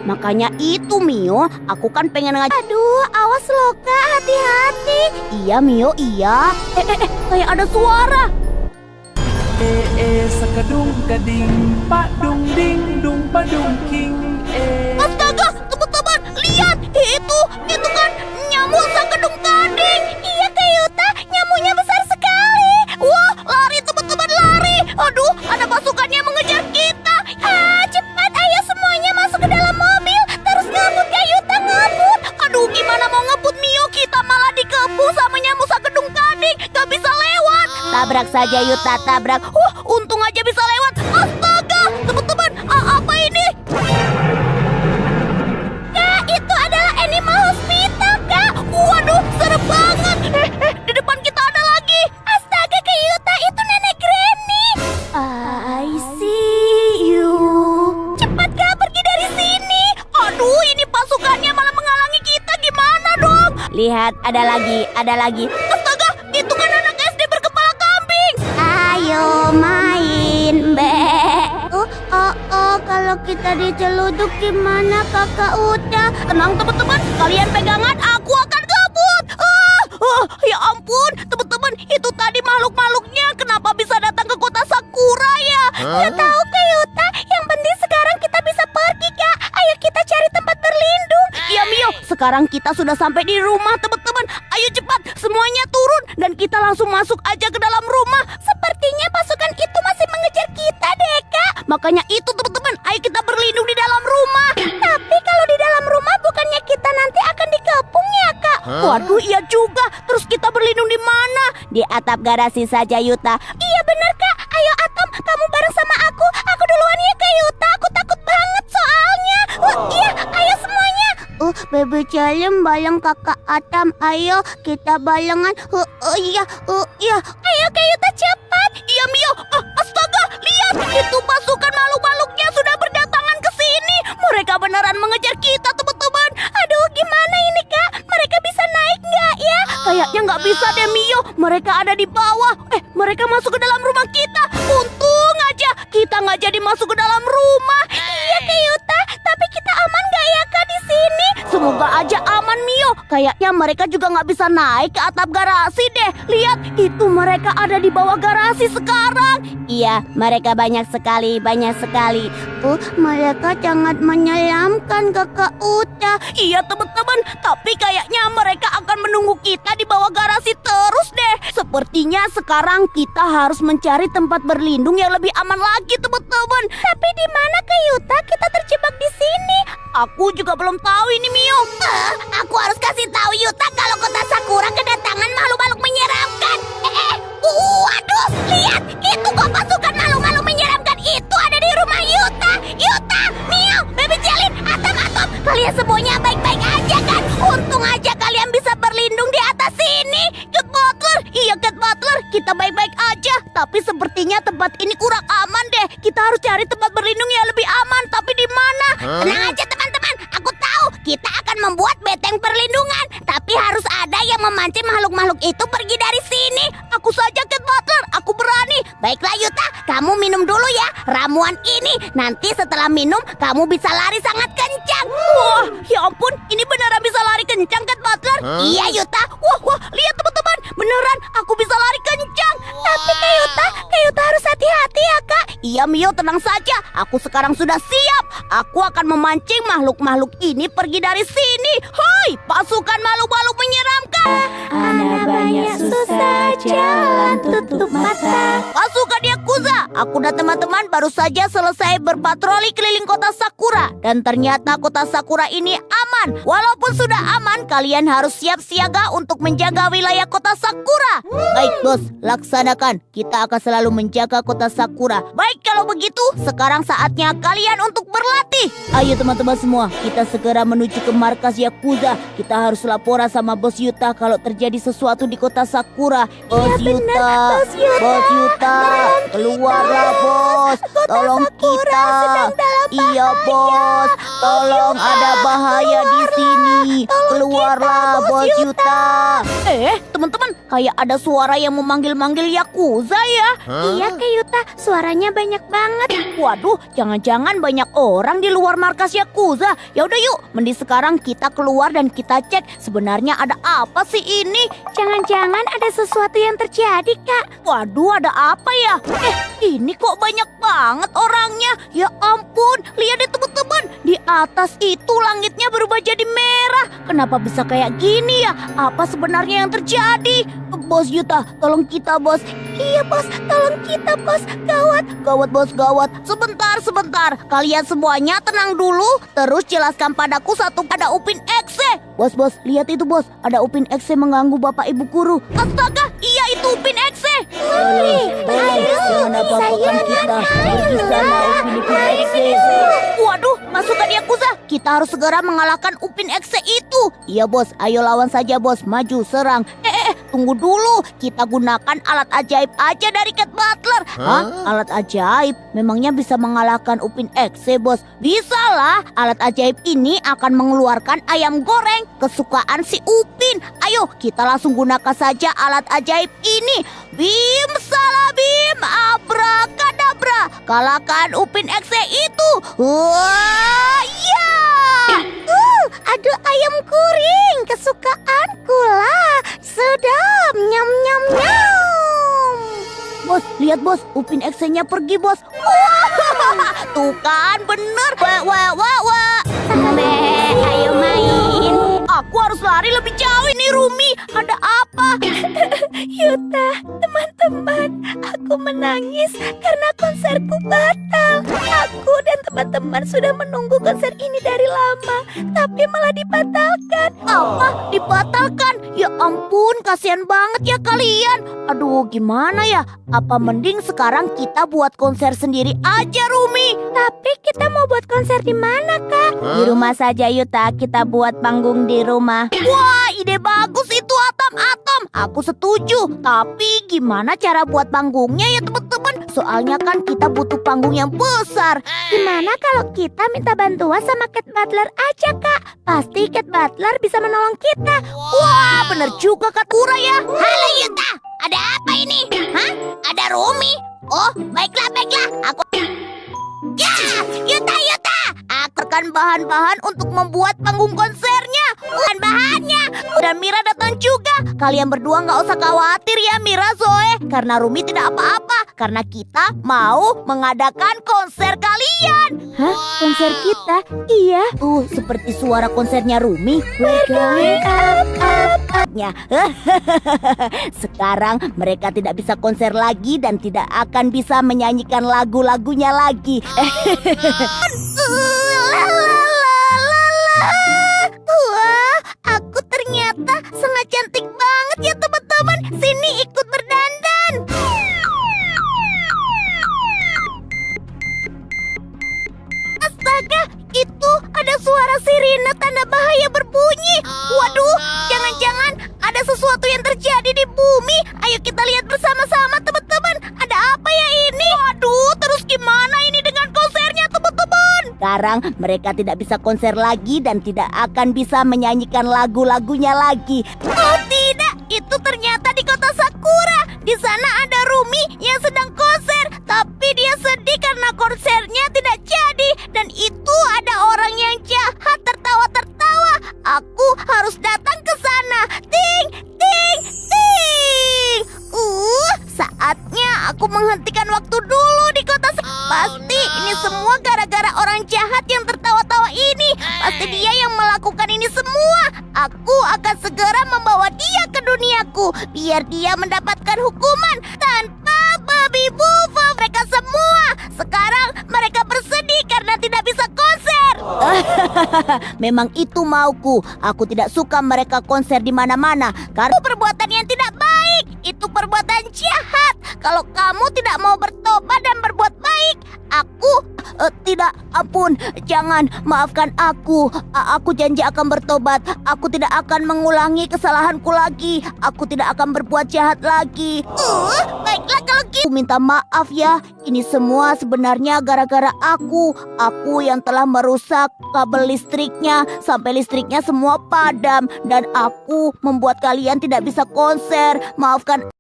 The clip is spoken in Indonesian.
Makanya itu Mio, aku kan pengen Aduh, awas loh Kak, hati-hati. Iya Mio, iya. Kayak ada suara. Sekadung kading, pak dung ding, dung padung king. Astaga, teman-teman, lihat itu kan nyamuk sakadung kading. Iya Kak Yuta, nyamuknya besar sekali. Wah, lari teman-teman, lari. Aduh, ada pasukannya mengejar kita. Cepat, ayo semuanya masuk ke dalam mobil. Terus ngebut Kak Yuta, ngebut. Aduh, gimana mau ngebut Mio, kita malah dikepung sama nyamuk sakadung kading. Gak bisa lewat. Tabrak saja Yuta, tabrak. Untung aja bisa lewat. Astaga, teman-teman, apa ini? Kak, itu adalah animal hospital, Kak. Waduh, serem banget. Di depan kita ada lagi. Astaga, Kak Yuta, itu nenek Granny. I see you. Cepat, Kak, pergi dari sini. Aduh, ini pasukannya malah menghalangi kita. Gimana dong? Lihat, ada lagi. Astaga, itu kan anak SD berkepala kambing. Ayo main, kalau kita diceluduk gimana Kakak Uta? Tenang teman-teman, kalian pegangan, aku akan gabut. Ya ampun, teman-teman, itu tadi makhluk-makhluknya kenapa bisa datang ke kota Sakura ya? Nggak tahu Kak Yuta, yang penting sekarang kita bisa pergi Kak. Ayo kita cari tempat berlindung. Iya Mio, sekarang kita sudah sampai di rumah teman-teman. Ayo cepat, semuanya turun dan kita langsung masuk aja ke dalam rumah. Sepertinya pasukan itu masih mengejar kita deh Kak. Makanya itu teman-teman, ayo kita berlindung di dalam rumah. Tapi kalau di dalam rumah bukannya kita nanti akan dikepung ya Kak? Waduh, iya juga. Terus kita berlindung di mana? Di atap garasi saja Yuta. Iya benar Kak. Ayo Atom, kamu bareng sama aku. Aku duluan ya Kak Yuta. Aku takut banget soalnya. Iya, ayo semuanya. Bebe Jalim bareng kakak Atom. Ayo kita barengan. Iya. Ayo Kak Yuta cepat. Iya Mio. Astaga, lihat. Itu pasukan makhluk-makhluknya sudah berdatangan ke sini. Mereka beneran mengejar kita teman-teman. Aduh, gimana ini Kak? Mereka bisa naik nggak ya? Kayaknya nggak bisa deh Mio. Mereka ada di bawah. Mereka masuk ke dalam rumah kita. Untung aja kita nggak jadi masuk ke dalam rumah. Iya Kak Yuta, tapi kita aman nggak ya Kak di sini? Semoga aja aman Mio. Kayaknya mereka juga nggak bisa naik ke atap garasi deh. Lihat, itu mereka ada di bawah garasi sekarang. Iya, mereka banyak sekali. Mereka sangat menyeramkan Kakak Uta. Iya teman-teman, tapi kayaknya mereka akan menunggu kita di bawah garasi terus deh. Sepertinya sekarang kita harus mencari tempat berlindung yang lebih aman lagi teman-teman. Tapi di mana Kak Yuta? Kita terjebak di sini. Aku juga belum tahu ini Mio. Aku harus kasih tahu Yuta kalau kota Sakura kedatangan makhluk-makhluk menyeramkan. Waduh, lihat, itu kok pasukan makhluk-makhluk menyeramkan itu ada di rumah Yuta, Mio, Baby Jelin, Atom, kalian semuanya baik-baik aja kan? Untung aja kalian bisa berlindung di atas sini. Cat Butler, iya Cat Butler, kita baik-baik aja. Tapi sepertinya tempat ini kurang aman deh. Kita harus cari tempat berlindung yang lebih aman. Tapi di mana? Tenang aja teman-teman, aku tahu. Kita akan membuat benteng perlindungan. Tapi harus ada yang memancing makhluk-makhluk itu pergi dari sini. Aku saja Cat Butler, aku berani. Baiklah Yuta, kamu minum dulu ya ramuan ini. Nanti setelah minum, kamu bisa lari sangat kencang. Wah, ya ampun, ini beneran bisa lari kencang Cat Butler? Iya Yuta, wah, lihat teman-teman, beneran aku bisa lari kencang. Tapi Kak Yuta harus hati-hati ya Kak. Iya Mio, tenang saja, aku sekarang sudah siap. Aku akan memancing makhluk-makhluk ini pergi dari sini. Hai, pasukan makhluk-makhluk menyeramkan. Anak banyak susah jalan tutup mata. Pasukan Yakuza, aku dan teman-teman baru saja selesai berpatroli keliling kota Sakura. Dan ternyata kota Sakura ini aman. Walaupun sudah aman, kalian harus siap siaga untuk menjaga wilayah kota Sakura. Baik bos, laksanakan. Kita akan selalu menjaga kota Sakura. Baik kalau begitu, sekarang saatnya kalian untuk berlatih. Ayo teman-teman semua, kita segera menuju ke markas Yakuza. Kita harus laporan sama Bos Yuta kalau terjadi sesuatu di kota Sakura. Bos Yuta, keluarlah bos, tolong kita. Iya bos, tolong ada bahaya di sini. Keluarlah Bos Yuta. Teman-teman, kayak ada suara yang memanggil-manggil Yakuza ya. Iya Kak Yuta, suaranya banyak banget. Waduh, jangan-jangan banyak orang di luar markas Yakuza. Ya udah yuk, mending sekarang kita keluar dan kita cek sebenarnya ada apa sih ini. Jangan-jangan ada sesuatu yang terjadi Kak. Waduh, ada apa ya? Ini kok banyak banget orangnya. Ya ampun, lihat deh teman-teman. Di atas itu langitnya berubah jadi merah. Kenapa bisa kayak gini ya? Apa sebenarnya yang terjadi? Bos Yuta, tolong kita bos. Iya bos, tolong kita bos. Gawat, gawat bos, gawat. Sebentar. Kalian semuanya tenang dulu. Terus jelaskan padaku satu ada Upin Ekse. Bos, lihat itu bos. Ada Upin Ekse mengganggu bapak ibu guru. Astaga, iya itu Upin Ekse. Jangan apa-apakan kita. Pergi sana Upin Ekse. Waduh, pasukan Yakuza. Kita harus segera mengalahkan Upin Ekse itu. Iya bos, ayo lawan saja bos. Maju, serang. Tunggu dulu. Kita gunakan alat ajaib aja dari Cat Butler. Hah? Alat ajaib? Memangnya bisa mengalahkan Upin Ekse bos? Bisa lah. Alat ajaib ini akan mengeluarkan ayam goreng kesukaan si Upin. Ayo kita langsung gunakan saja alat ajaib ini. Bim salah bim, abrakadabra. Kalahkan Upin Ekse itu. Wah, ya. Ada ayam kuring kesukaanku lah. Sedap, nyam nyam nyam. Bos, lihat bos, Upin Ekse-nya pergi bos. Wah, tuh kan bener. Wah. Ayo main. Aku harus lari lebih jauh ini Rumi. Ada apa? Yuta, teman-teman, aku menangis karena konserku batal. Aku dan teman-teman sudah menunggu konser ini dari lama, tapi malah dibatalkan. Apa? Dibatalkan? Ya ampun, kasihan banget ya kalian. Aduh, gimana ya? Apa mending sekarang kita buat konser sendiri aja, Rumi? Tapi kita mau buat konser di mana, Kak? Di rumah saja, Yuta. Kita buat panggung di rumah. Wah, ide bagus itu Atom. Aku setuju. Tapi gimana cara buat panggungnya ya teman-teman? Soalnya kan kita butuh panggung yang besar. Gimana kalau kita minta bantuan sama Cat Butler aja, Kak? Pasti Cat Butler bisa menolong kita. Wah, bener juga Kak Tura ya. Halo Yuta, ada apa ini? Hah? Ada Rumi? Oh, baiklah. Aku... Ya, Yuta. Aku akan bahan-bahan untuk membuat panggung konsernya. Bahan-bahannya. Dan Mira datang juga. Kalian berdua nggak usah khawatir ya Mira, Zoe. Karena Rumi tidak apa-apa. Karena kita mau mengadakan konser kalian. Hah? Konser kita? Iya. Seperti suara konsernya Rumi. We're going up. Sekarang mereka tidak bisa konser lagi dan tidak akan bisa menyanyikan lagu-lagunya lagi. Wah, aku ternyata sangat cantik banget ya teman-teman. Sini ikut berdandan. Astaga, itu ada suara sirine tanda bahaya berbunyi. Waduh, jangan-jangan ada sesuatu yang terjadi di bumi. Ayo kita lihat bersama-sama teman-teman. Ada apa ya ini? Waduh, terus gimana ini dengan konsernya teman-teman? Sekarang mereka tidak bisa konser lagi dan tidak akan bisa menyanyikan lagu-lagunya lagi. Oh tidak, itu ternyata di kota Sakura. Di sana ada Rumi yang sedang konser, tapi dia sedih karena konsernya tidak jadi. Dan itu ada orang yang jahat tertawa-tertawa. Aku harus datang ke sana. Ting, ting, ting. Saatnya aku menghentikan waktu dulu di kota Pasti ini semua gara-gara orang jahat yang tertawa-tawa ini. Pasti dia yang melakukan ini semua. Aku akan segera membawa dia ke duniaku, biar dia mendapatkan hukuman tanpa babi bufa mereka semua. Sekarang mereka bersedih karena tidak bisa konser. Memang itu mauku. Aku tidak suka mereka konser di mana-mana karena perbuatan yang tidak baik. Itu perbuatan jahat. Kalau kamu tidak mau bertobat dan berbuat baik, aku Tidak, ampun, jangan, maafkan aku. Aku janji akan bertobat. Aku tidak akan mengulangi kesalahanku lagi. Aku tidak akan berbuat jahat lagi. Baiklah kalau gitu. Aku minta maaf ya. Ini semua sebenarnya gara-gara aku. Aku yang telah merusak kabel listriknya sampai listriknya semua padam. Dan aku membuat kalian tidak bisa konser. Maafkan